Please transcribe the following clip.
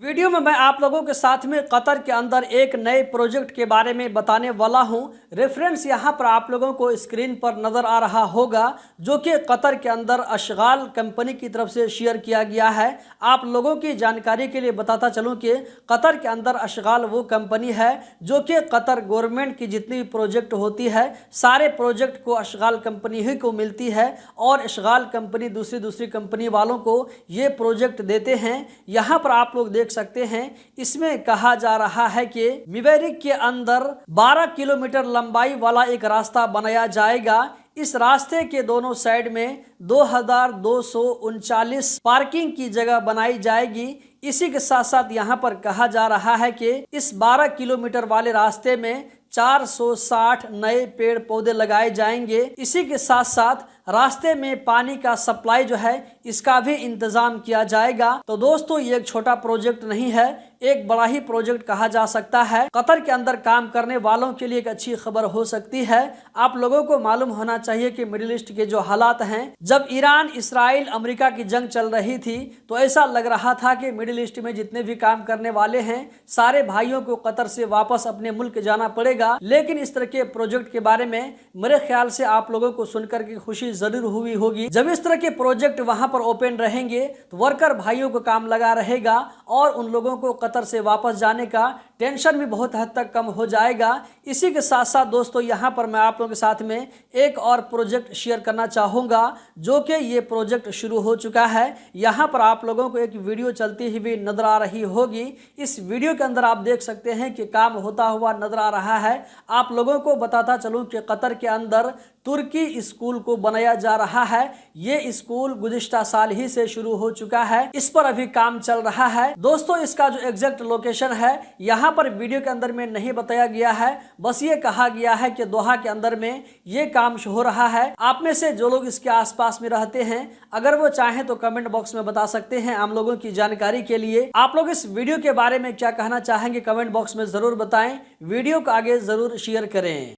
Video में मैं आप लोगों के साथ में कतर के अंदर एक नए प्रोजेक्ट के बारे में बताने वाला हूं। रेफरेंस यहां पर आप लोगों को स्क्रीन पर नज़र आ रहा होगा, जो कि कतर के अंदर अशगाल कंपनी की तरफ से शेयर किया गया है। आप लोगों की जानकारी के लिए बताता चलूं कि कतर के अंदर अशगाल वो कंपनी है जो कि कतर गवर्नमेंट की जितनी भी प्रोजेक्ट होती है, सारे प्रोजेक्ट को अशगाल कंपनी ही को मिलती है और अशगाल कंपनी दूसरी कंपनी वालों को ये प्रोजेक्ट देते हैं। यहाँ पर आप लोग सकते हैं, इसमें कहा जा रहा है कि मिवेरिक के अंदर 12 किलोमीटर लंबाई वाला एक रास्ता बनाया जाएगा। इस रास्ते के दोनों साइड में 2239 पार्किंग की जगह बनाई जाएगी। इसी के साथ साथ यहाँ पर कहा जा रहा है कि इस 12 किलोमीटर वाले रास्ते में 460 नए पेड़ पौधे लगाए जाएंगे। इसी के साथ साथ रास्ते में पानी का सप्लाई जो है इसका भी इंतजाम किया जाएगा। तो दोस्तों, ये एक छोटा प्रोजेक्ट नहीं है, एक बड़ा ही प्रोजेक्ट कहा जा सकता है। कतर के अंदर काम करने वालों के लिए एक अच्छी खबर हो सकती है। आप लोगों को मालूम होना चाहिए कि मिडिल ईस्ट के जो हालात हैं, जब ईरान इसराइल अमेरिका की जंग चल रही थी तो ऐसा लग रहा था कि मिडिल ईस्ट में जितने भी काम करने वाले हैं सारे भाइयों को कतर से वापस अपने मुल्क जाना पड़ेगा। लेकिन इस तरह के प्रोजेक्ट के बारे में मेरे ख्याल से आप लोगों को सुनकर के खुशी जरूर हुई होगी। जब इस तरह के प्रोजेक्ट वहां पर ओपन रहेंगे तो वर्कर भाइयों को काम लगा रहेगा और उन लोगों को कतर से वापस जाने का टेंशन भी बहुत हद तक कम हो जाएगा। इसी के साथ साथ दोस्तों, यहाँ पर मैं आप लोगों के साथ में एक और प्रोजेक्ट शेयर करना चाहूँगा, जो कि ये प्रोजेक्ट शुरू हो चुका है। यहाँ पर आप लोगों को एक वीडियो चलती हुई नजर आ रही होगी। इस वीडियो के अंदर आप देख सकते हैं कि काम होता हुआ नजर आ रहा है। आप लोगों को बताता चलूँ कि कतर के अंदर तुर्की स्कूल को बनाया जा रहा है। ये स्कूल गुज़िश्ता साल ही से शुरू हो चुका है, इस पर अभी काम चल रहा है। दोस्तों, इसका जो एग्जैक्ट लोकेशन है यहाँ पर वीडियो के अंदर में नहीं बताया गया है, बस ये कहा गया है कि दोहा के अंदर में ये काम हो रहा है। आप में से जो लोग इसके आसपास में रहते हैं, अगर वो चाहें तो कमेंट बॉक्स में बता सकते हैं हम लोगों की जानकारी के लिए। आप लोग इस वीडियो के बारे में क्या कहना चाहेंगे कमेंट बॉक्स में जरूर बताएं। वीडियो को आगे जरूर शेयर करें।